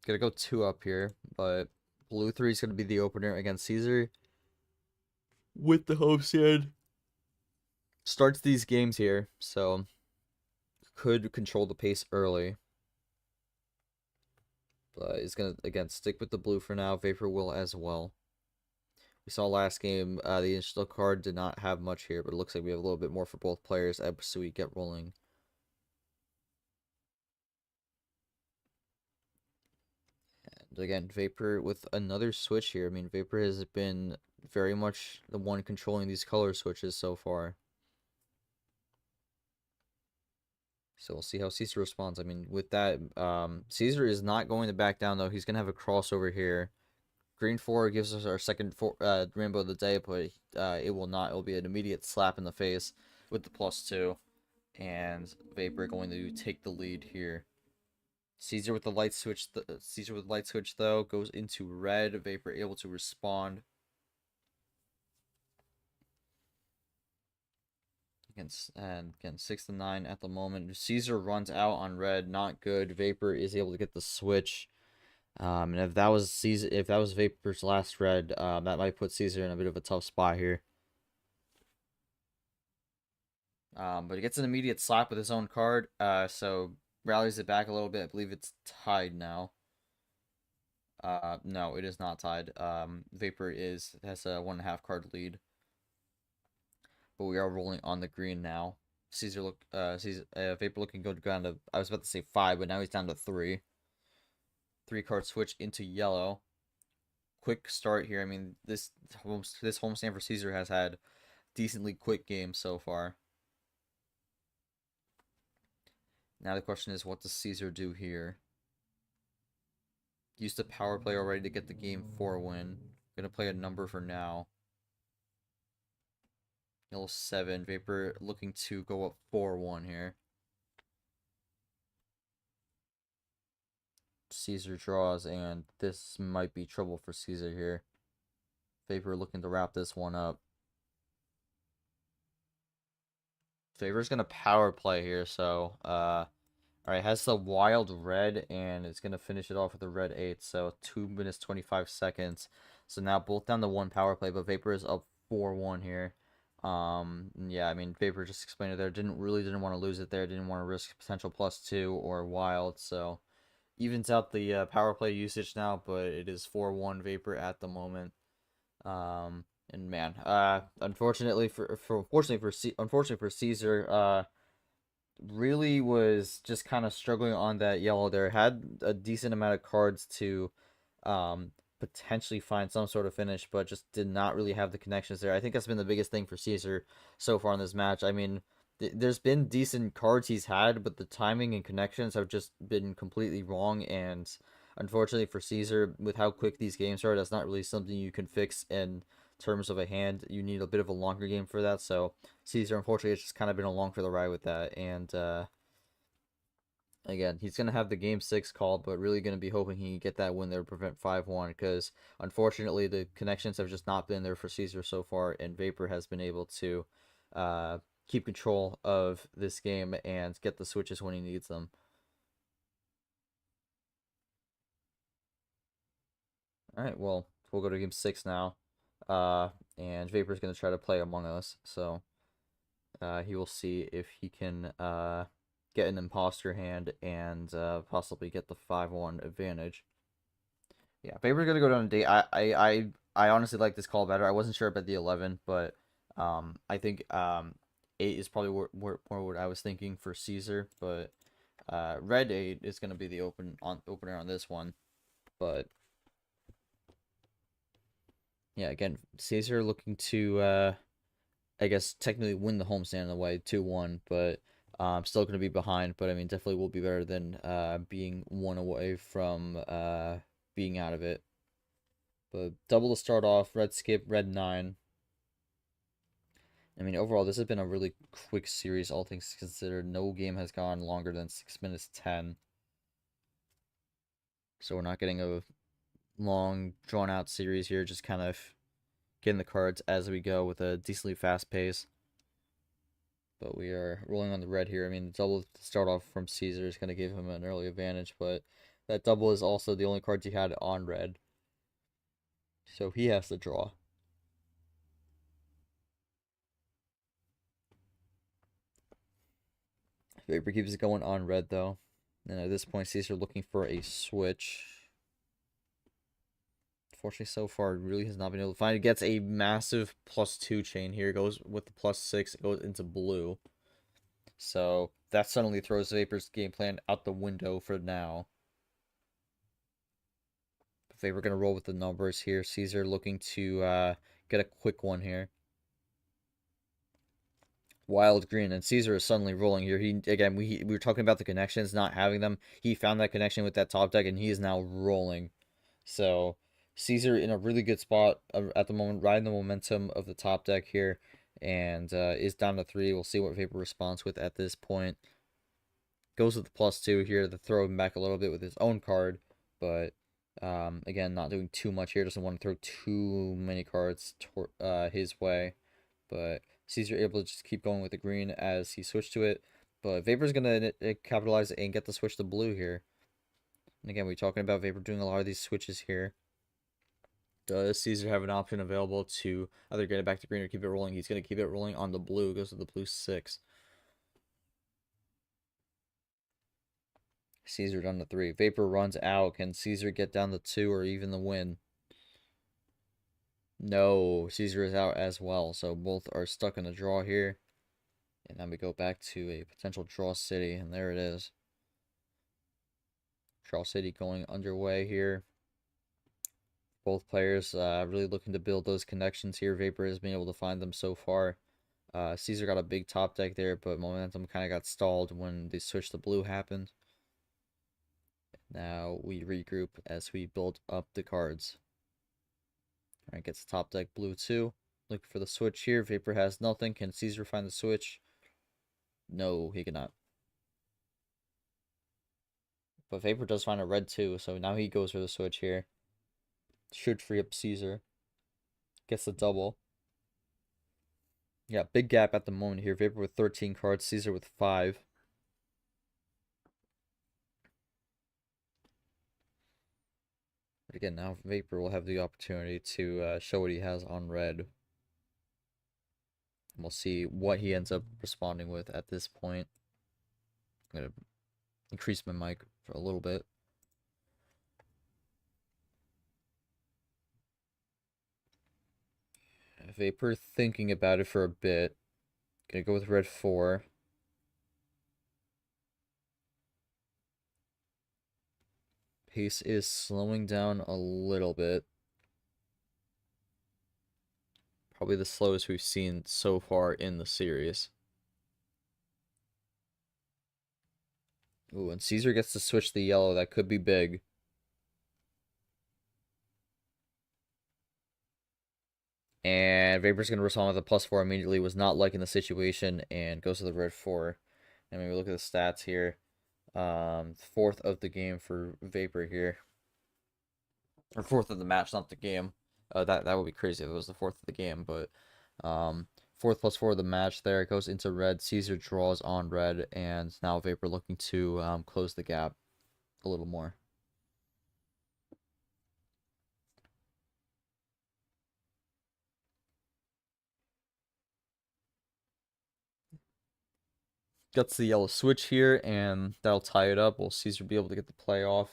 Gonna go 2 up here, but blue 3 is gonna be the opener against Cesar with the homestand. Starts these games here, so could control the pace early. But is gonna again stick with the blue for now. Vapor will as well. We saw last game, the initial card did not have much here, but it looks like we have a little bit more for both players as we get rolling. And again, Vapor with another switch here. I mean, Vapor has been very much the one controlling these color switches so far. So we'll see how Cesar responds. I mean, with that, Cesar is not going to back down, though. He's going to have a crossover here. Green 4 gives us our second rainbow of the day, but it will not. It will be an immediate slap in the face with the +2. And Vapor going to take the lead here. Cesar with the light switch. Cesar with light switch, though, goes into red. Vapor able to respond. And again, 6 to 9 at the moment. Cesar runs out on red, not good. Vapor is able to get the switch. And if that was Vapor's last red, that might put Cesar in a bit of a tough spot here. But he gets an immediate slap with his own card, so rallies it back a little bit. I believe it's tied now. No, it is not tied. Vapor has a 1.5 card lead. But we are rolling on the green now. Vapor looking good down to, I was about to say 5, but now he's down to 3. 3-card switch into yellow. Quick start here. I mean, this homestand for Cesar has had decently quick games so far. Now the question is, what does Cesar do here? Used the power play already to get the game 4 win. Gonna play a number for now. Yellow 7. Vapor looking to go up 4-1 here. Cesar draws, and this might be trouble for Cesar here. Vapor looking to wrap this one up. Vapor's gonna power play here, so alright, has the wild red, and it's gonna finish it off with a red 8, so 2 minutes 25 seconds. So now both down to 1 power play, but Vapor is up 4-1 here. Yeah, I mean, Vapor just explained it there. Didn't want to lose it there. Didn't want to risk potential +2 or wild. So evens out the power play usage now, but it is 4-1 Vapor at the moment. And man, unfortunately for Cesar, really was just kind of struggling on that yellow there. Had a decent amount of cards to potentially find some sort of finish, but just did not really have the connections there. I think that's been the biggest thing for Cesar so far in this match. I mean, there's been decent cards he's had, but the timing and connections have just been completely wrong, and unfortunately for Cesar, with how quick these games are, that's not really something you can fix in terms of a hand. You need a bit of a longer game for that, so Cesar, unfortunately, has just kind of been along for the ride with that, and again, he's going to have the Game 6 called, but really going to be hoping he can get that win there to prevent 5-1, because unfortunately the connections have just not been there for Cesar so far, and Vapor has been able to keep control of this game and get the switches when he needs them. Alright, well, we'll go to Game 6 now, and Vapor's going to try to play Among Us, so he will see if he can get an imposter hand and possibly get the 5-1 advantage. Yeah, Vapor's gonna go down a date. I honestly like this call better. I wasn't sure about the 11, but I think 8 is probably more what I was thinking for Cesar. But red 8 is gonna be the opener on this one. But yeah, again, Cesar looking to I guess technically win the homestand in a way, 2-1, but still going to be behind, but I mean, definitely will be better than being 1 away from being out of it. But double to start off, red skip, red 9. I mean, overall, this has been a really quick series, all things considered. No game has gone longer than 6 minutes 10. So we're not getting a long, drawn-out series here, just kind of getting the cards as we go with a decently fast pace. But we are rolling on the red here. I mean, the double to start off from Cesar is going to give him an early advantage, but that double is also the only cards he had on red. So he has to draw. Vapor keeps going on red, though. And at this point, Cesar looking for a switch. Unfortunately, so far, really has not been able to find it. Gets a massive +2 chain here. Goes with the +6. It goes into blue. So that suddenly throws Vapor's game plan out the window for now. Vapor going to roll with the numbers here. Cesar looking to get a quick one here. Wild green, and Cesar is suddenly rolling here. We were talking about the connections, not having them. He found that connection with that top deck, and he is now rolling. So Cesar in a really good spot at the moment, riding the momentum of the top deck here, and is down to 3. We'll see what Vapor responds with at this point. Goes with the +2 here to throw him back a little bit with his own card, but again, not doing too much here. Doesn't want to throw too many cards his way, but Cesar able to just keep going with the green as he switched to it. But Vapor's going to capitalize and get the switch to blue here. And again, we're talking about Vapor doing a lot of these switches here. Does Cesar have an option available to either get it back to green or keep it rolling? He's going to keep it rolling on the blue. Goes to the blue 6. Cesar down to 3. Vapor runs out. Can Cesar get down to 2 or even the win? No, Cesar is out as well. So both are stuck in a draw here. And then we go back to a potential draw city. And there it is. Draw city going underway here. Both players really looking to build those connections here. Vapor has been able to find them so far. Cesar got a big top deck there, but momentum kind of got stalled when the switch to blue happened. Now we regroup as we build up the cards. Alright, gets the top deck blue 2. Looking for the switch here. Vapor has nothing. Can Cesar find the switch? No, he cannot. But Vapor does find a red 2, so now he goes for the switch here. Should free up Cesar. Gets the double. Yeah, big gap at the moment here. Vapor with 13 cards, Cesar with 5. But again, now Vapor will have the opportunity to show what he has on red. And we'll see what he ends up responding with at this point. I'm going to increase my mic for a little bit. Vapor thinking about it for a bit. Gonna go with red 4. Pace is slowing down a little bit. Probably the slowest we've seen so far in the series. Ooh, and Cesar gets to switch the yellow. That could be big. And Vapor's going to respond with a +4 immediately. Was not liking the situation and goes to the red 4. And when we look at the stats here, 4th of the game for Vapor here. Or 4th of the match, not the game. That would be crazy if it was the 4th of the game. But 4th +4 of the match there. It goes into red. Cesar draws on red. And now Vapor looking to close the gap a little more. Gets the yellow switch here, and that'll tie it up. Will Cesar be able to get the play off?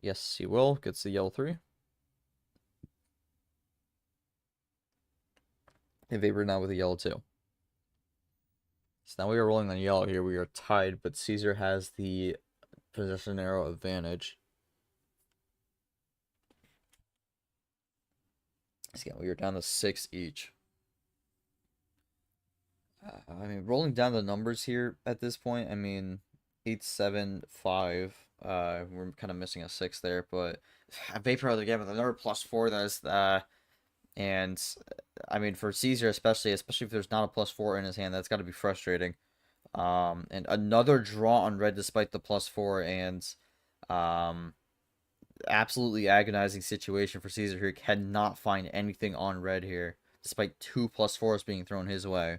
Yes, he will. Gets the yellow 3. And Vapor now with a yellow 2. So now we are rolling on yellow here. We are tied, but Cesar has the possession arrow advantage. So yeah, we are down to 6 each. I mean, rolling down the numbers here at this point, I mean, 8, 7, 5. We're kind of missing a 6 there, but Vapor again with another +4. That is, and I mean, for Cesar especially if there's not a +4 in his hand, that's got to be frustrating. And another draw on red despite the +4, and absolutely agonizing situation for Cesar here. Cannot find anything on red here, despite 2 +4s being thrown his way.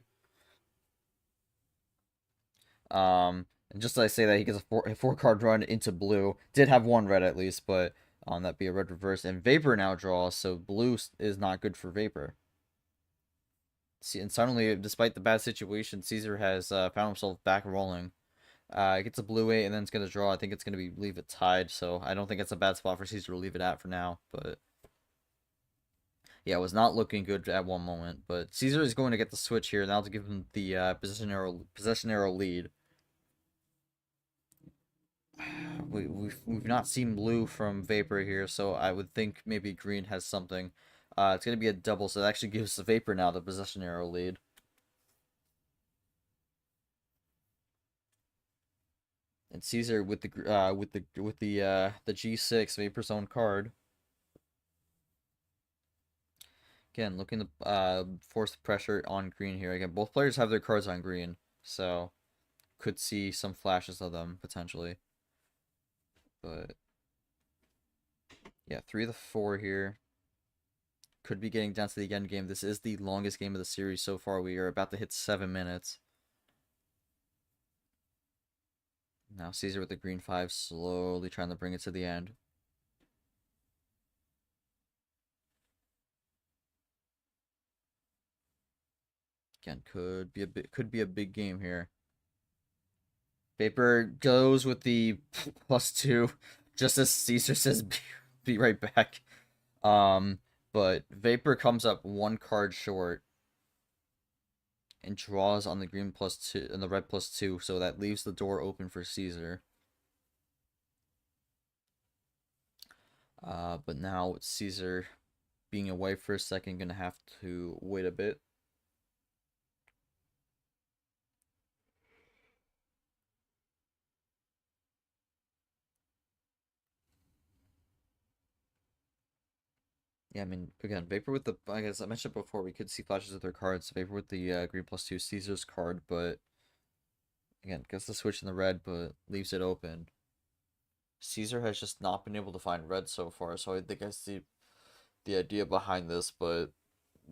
And just as I say that, he gets a four card run into blue. Did have one red at least, but that'd be a red reverse. And Vapor now draws, so blue is not good for Vapor. See, and suddenly, despite the bad situation, Cesar has found himself back rolling. Gets a blue 8 and then it's going to draw. I think it's going to leave it tied, so I don't think it's a bad spot for Cesar to leave it at for now. But yeah, it was not looking good at one moment. But Cesar is going to get the switch here now to give him the possession arrow lead. We've not seen blue from Vapor here, so I would think maybe green has something. It's going to be a double, so it actually gives the Vapor now the possession arrow lead. And Cesar with the G6 Vapor's own card. Again, looking to force pressure on green here. Again, both players have their cards on green, so could see some flashes of them potentially. But yeah, 3 of the 4 here. Could be getting down to the end game. This is the longest game of the series so far. We are about to hit 7 minutes. Now Cesar with the green 5, slowly trying to bring it to the end. Again, could be a big game here. Vapor goes with the +2, just as Cesar says, be right back. But Vapor comes up 1 card short and draws on the green +2 and the red +2, so that leaves the door open for Cesar. But now Cesar being away for a second, gonna have to wait a bit. Yeah, I mean, again, Vapor with the, I guess I mentioned before, we could see flashes of their cards. Vapor with the green +2, Cesar's card, but again, gets the switch in the red, but leaves it open. Cesar has just not been able to find red so far, so I think I see the idea behind this, but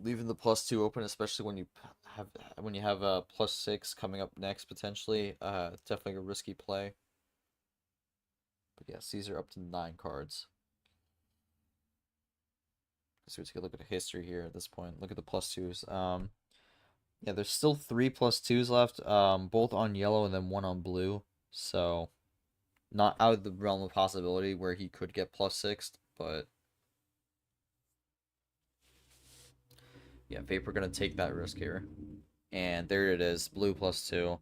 leaving the +2 open, especially when you have a +6 coming up next potentially, definitely a risky play. But yeah, Cesar up to 9 cards. So let's take a look at the history here at this point. Look at the +2s. Yeah, there's still 3 +2s left, both on yellow and then 1 on blue. So not out of the realm of possibility where he could get +6, but yeah, Vapor gonna take that risk here. And there it is, blue +2.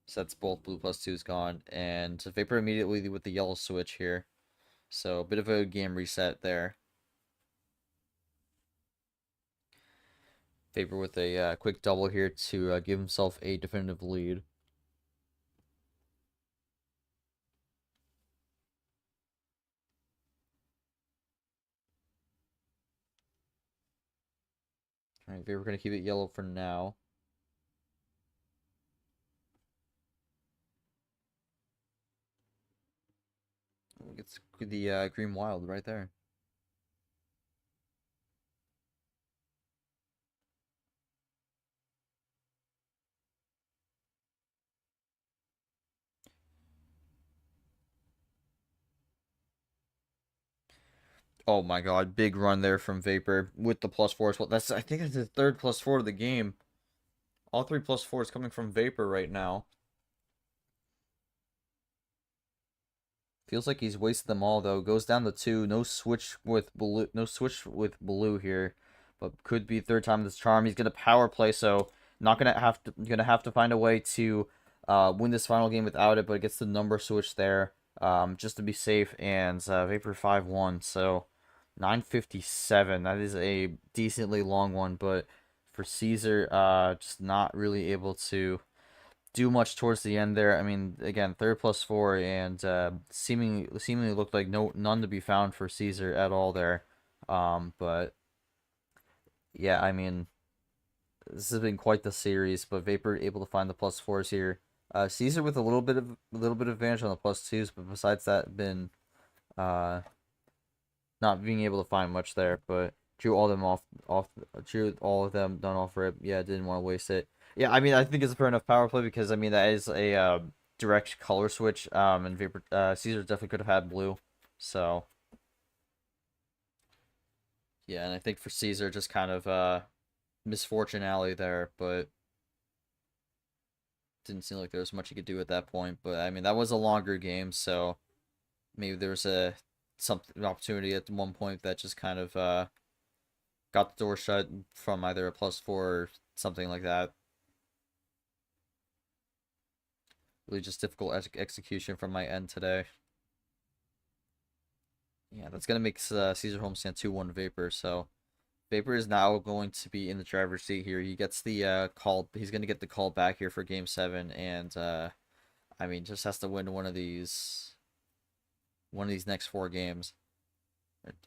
So that's both blue +2s gone. And Vapor immediately with the yellow switch here. So a bit of a game reset there. Vapor with a quick double here to give himself a definitive lead. Alright, Vapor gonna keep it yellow for now. It's the green wild right there. Oh my god, big run there from Vapor with the +4 as well. I think it's the third +4 of the game. All 3 +4s coming from Vapor right now. Feels like he's wasted them all though. Goes down to 2. No switch with blue. No switch with blue here, but could be third time this charm. He's gonna power play, so not gonna have to find a way to win this final game without it. But it gets the number switch there, just to be safe. And Vapor 5-1. So 9:57. That is a decently long one, but for Cesar, just not really able to do much towards the end there. I mean, again, third +4, and seemingly looked like none to be found for Cesar at all there. But yeah, I mean, this has been quite the series. But Vapor able to find the +4s here. Cesar with a little bit of advantage on the +2s, but besides that, been not being able to find much there. But drew all them drew all of them done off rip. Yeah, didn't want to waste it. Yeah, I mean, I think it's a fair enough power play because, I mean, that is a direct color switch. And Vapor Caesar definitely could have had blue. So yeah, and I think for Caesar, just kind of misfortune alley there, but didn't seem like there was much he could do at that point. But I mean, that was a longer game, so maybe there was an opportunity at one point that just kind of got the door shut from either a +4 or something like that. Really just difficult execution from my end today. Yeah, that's going to make Caesar homestand 2-1 Vapor, so Vapor is now going to be in the driver's seat here. He gets the call. He's going to get the call back here for Game 7, and I mean, just has to win one of these next 4 games.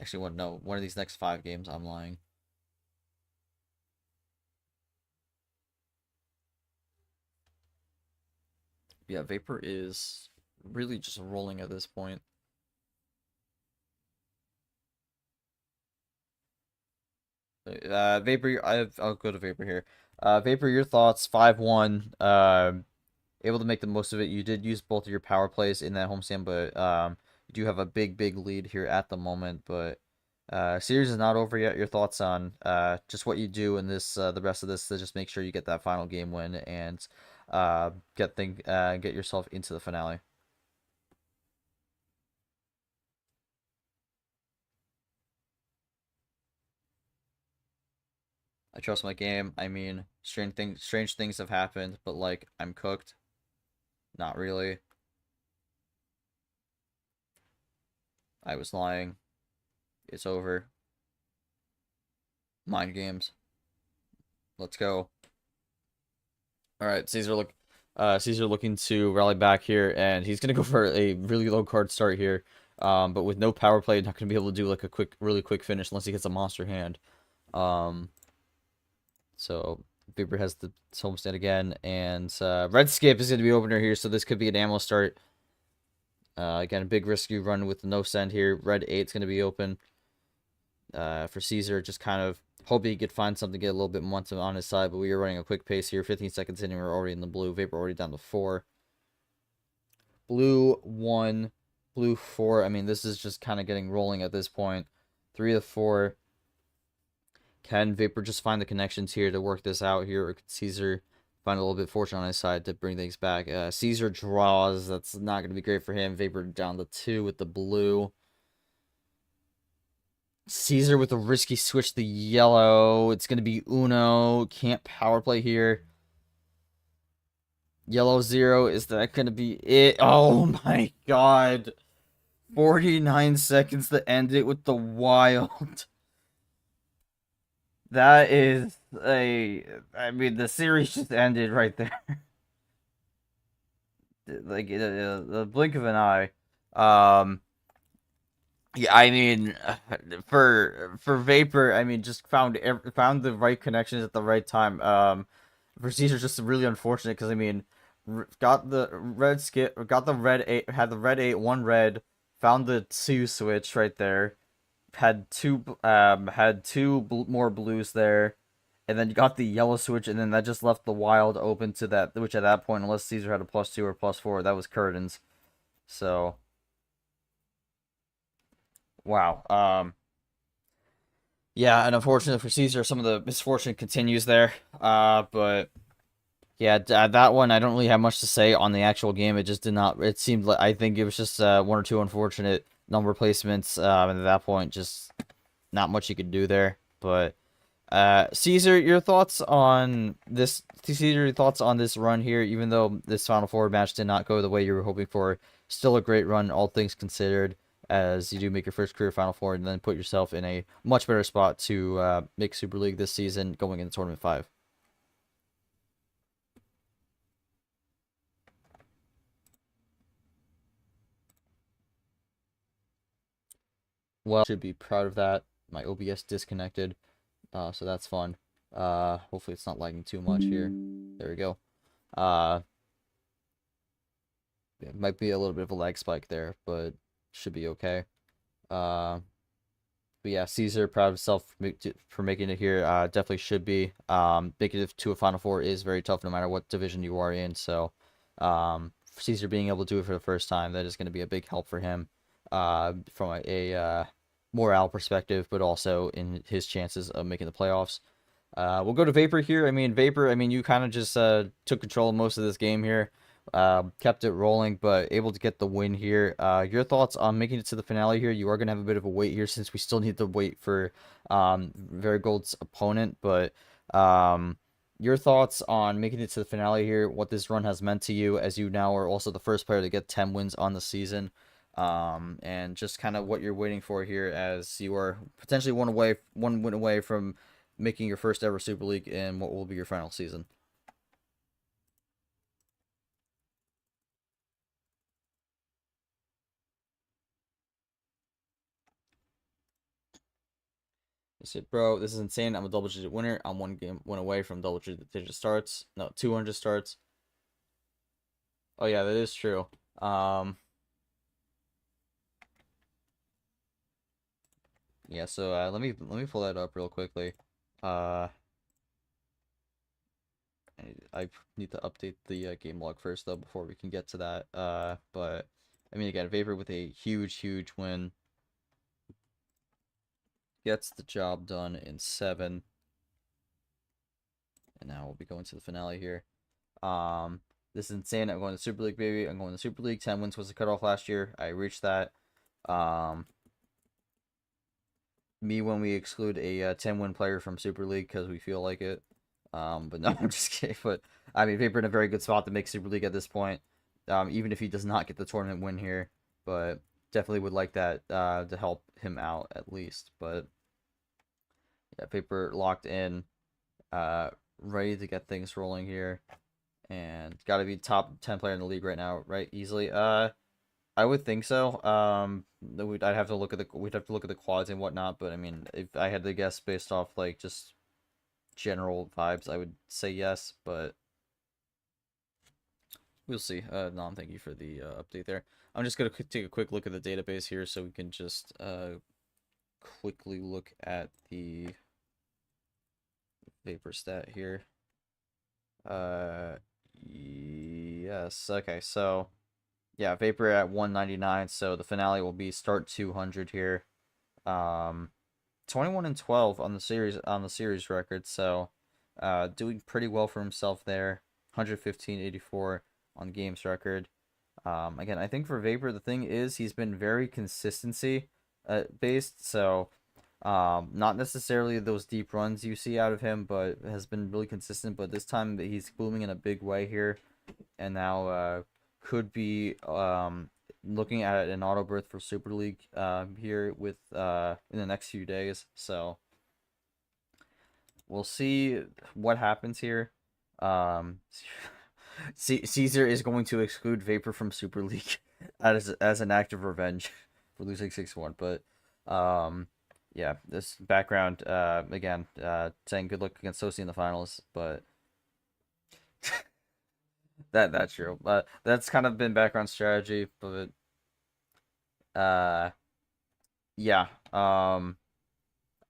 Actually, one of these next 5 games. I'm lying. Yeah, Vapor is really just rolling at this point. Vapor, I'll go to Vapor here. Vapor, your thoughts? 5-1. Able to make the most of it. You did use both of your power plays in that homestand, but you do have a big lead here at the moment. But series is not over yet. Your thoughts on just what you do in this the rest of this to just make sure you get that final game win and get yourself into the finale. I trust my game. I mean, strange things have happened, but like I'm cooked. Not really. I was lying. It's over. Mind games. Let's go. All right, Caesar looking to rally back here, and he's gonna go for a really low card start here. But with no power play, not gonna be able to do like a really quick finish unless he gets a monster hand. So Vapor has the homestand again, and Red Skip is gonna be opener here, so this could be an ammo start. Again, a big risky run with the no send here. Red 8 is gonna be open. For Caesar, just kind of hoping he could find something to get a little bit momentum on his side, but we are running a quick pace here. 15 seconds in, and we're already in the blue. Vapor already down to 4. Blue 1, blue 4. I mean, this is just kind of getting rolling at this point. 3 of 4. Can Vapor just find the connections here to work this out here, or could Caesar find a little bit fortune on his side to bring things back? Caesar draws. That's not going to be great for him. Vapor down to 2 with the blue. Caesar with a risky switch to yellow. It's going to be Uno. Can't power play here. Yellow 0. Is that going to be it? Oh my god. 49 seconds to end it with the wild. That is I mean, the series just ended right there. Like, the blink of an eye. Yeah, I mean, for Vapor, I mean, just found the right connections at the right time. For Caesar, just really unfortunate because I mean, got the red skip, got the red 8, had the red 8, 1 red, found the 2 switch right there, had two more blues there, and then got the yellow switch, and then that just left the wild open to that, which at that point, unless Caesar had a +2 or +4, that was curtains. So. Wow. Yeah, and unfortunately for Caesar, some of the misfortune continues there. But yeah, that one I don't really have much to say on the actual game. It just did not. It seemed like I think it was just 1 or 2 unfortunate number placements. And at that point, just not much you could do there. But Caesar, your thoughts on this? Caesar, your thoughts on this run here? Even though this Final Four match did not go the way you were hoping for, still a great run, all things considered, as you do make your first career Final Four and then put yourself in a much better spot to make Super League this season going into Tournament 5. Well, should be proud of that. My OBS disconnected, so that's fun. Hopefully it's not lagging too much here. There we go. It might be a little bit of a lag spike there, but should be okay. But yeah, Caesar, proud of himself for making it here. Definitely should be. Making it to a Final Four is very tough no matter what division you are in. So, Cesar being able to do it for the first time, that is going to be a big help for him from a morale perspective, but also in his chances of making the playoffs. We'll go to Vapor here. I mean, Vapor, you kind of just took control of most of this game here. Kept it rolling, but able to get the win here. Your thoughts on making it to the finale here? You are going to have a bit of a wait here since we still need to wait for Varigold's opponent, but your thoughts on making it to the finale here, what this run has meant to you, as you now are also the first player to get 10 wins on the season, and just kind of what you're waiting for here, as you are potentially one win away from making your first ever Super League in what will be your final season. You said, bro, this is insane. I'm a double-digit winner. I'm one game win away from double-digit starts. No, 200 starts. Oh yeah, that is true. Yeah. So let me pull that up real quickly. Uh, I need to update the game log first though before we can get to that. But I mean, again, Vapor with a huge win gets the job done in 7. And now we'll be going to the finale here. This is insane. I'm going to Super League, baby. I'm going to Super League. 10 wins was the cutoff last year. I reached that. Me when we exclude a 10-win player from Super League because we feel like it. But no, I'm just kidding. But I mean, Vapor in a very good spot to make Super League at this point. Even if he does not get the tournament win here, but definitely would like that to help him out at least. But yeah, Vapor locked in, ready to get things rolling here, and got to be top 10 player in the league right now, right? Easily. I would think so. We'd have to look at the quads and whatnot, but I mean, if I had to guess based off like just general vibes, I would say yes, but we'll see. Nom, thank you for the update there. I'm just gonna take a quick look at the database here so we can just quickly look at the Vapor stat here. Yes. Okay, so yeah, Vapor at 199, so the finale will be start 200 here. 21 and 12 on the series record, so doing pretty well for himself there. 115.84 on the games record. Again, I think for Vapor, the thing is he's been very consistency based, so not necessarily those deep runs you see out of him, but has been really consistent. But this time he's booming in a big way here, and now could be looking at an auto berth for Super League here with in the next few days. So we'll see what happens here. Cesar is going to exclude Vapor from Super League as an act of revenge for losing 6-1. But yeah, this background again saying good luck against Sosi in the finals, but that's true. That's kind of been background strategy, but yeah. I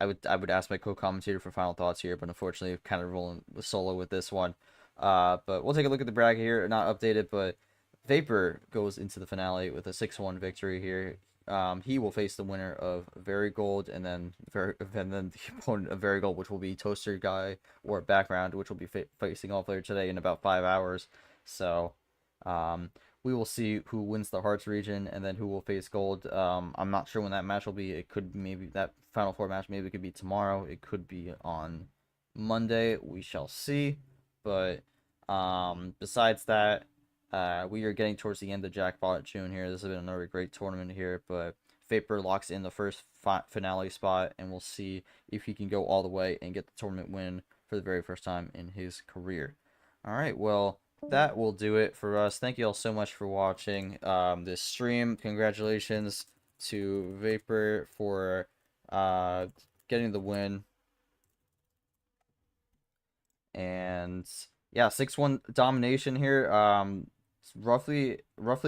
would ask my co-commentator for final thoughts here, but unfortunately, kind of rolling with solo with this one. But we'll take a look at the bracket here. Not updated, but Vapor goes into the finale with a 6-1 victory here. He will face the winner of Varigold, and then the opponent of Varigold, which will be Toaster Guy or Background, which will be facing off later today in about 5 hours. So, we will see who wins the Hearts region, and then who will face Gold. I'm not sure when that match will be. It could maybe that Final Four match maybe it could be tomorrow. It could be on Monday. We shall see. But besides that, we are getting towards the end of Jackpot June here. This has been another great tournament here, but Vapor locks in the first finale spot, and we'll see if he can go all the way and get the tournament win for the very first time in his career. All right, well, that will do it for us. Thank you all so much for watching this stream. Congratulations to Vapor for getting the win. And yeah, 6-1 domination here. Roughly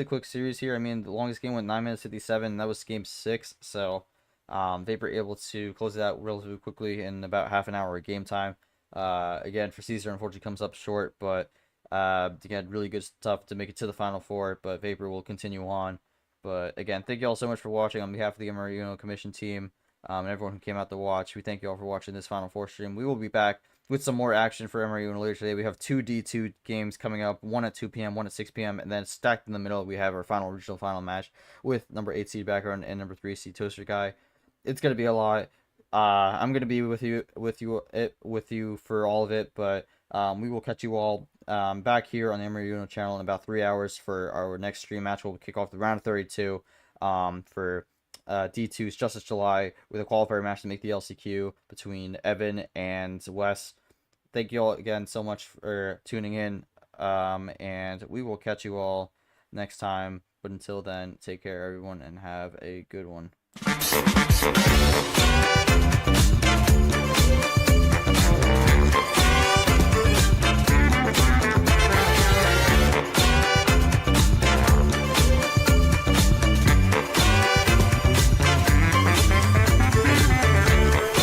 quick series here. I mean, the longest game went 9 minutes 57, and that was game 6. So Vapor able to close it out relatively quickly in about half an hour of game time. Again, for Cesar, unfortunately comes up short, but Again, really good stuff to make it to the Final Four, but Vapor will continue on. But again, thank you all so much for watching on behalf of the MRE Uno Commission team and everyone who came out to watch. We thank you all for watching this Final Four stream. We will be back with some more action for MRE Uno later today. We have 2 D2 games coming up, one at 2 p.m., one at 6 p.m., and then stacked in the middle, we have our regional final match with number 8 seed background and number 3 seed Toaster Guy. It's gonna be a lot. I'm gonna be with you for all of it, but we will catch you all back here on the MRE Uno channel in about 3 hours for our next stream match. We'll kick off the round of 32 for D2's Justice July with a qualifier match to make the LCQ between Evan and Wes. Thank you all again so much for tuning in, and we will catch you all next time. But until then, take care, everyone, and have a good one.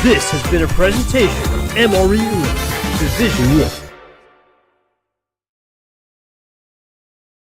This has been a presentation of MRE Uno Division 1.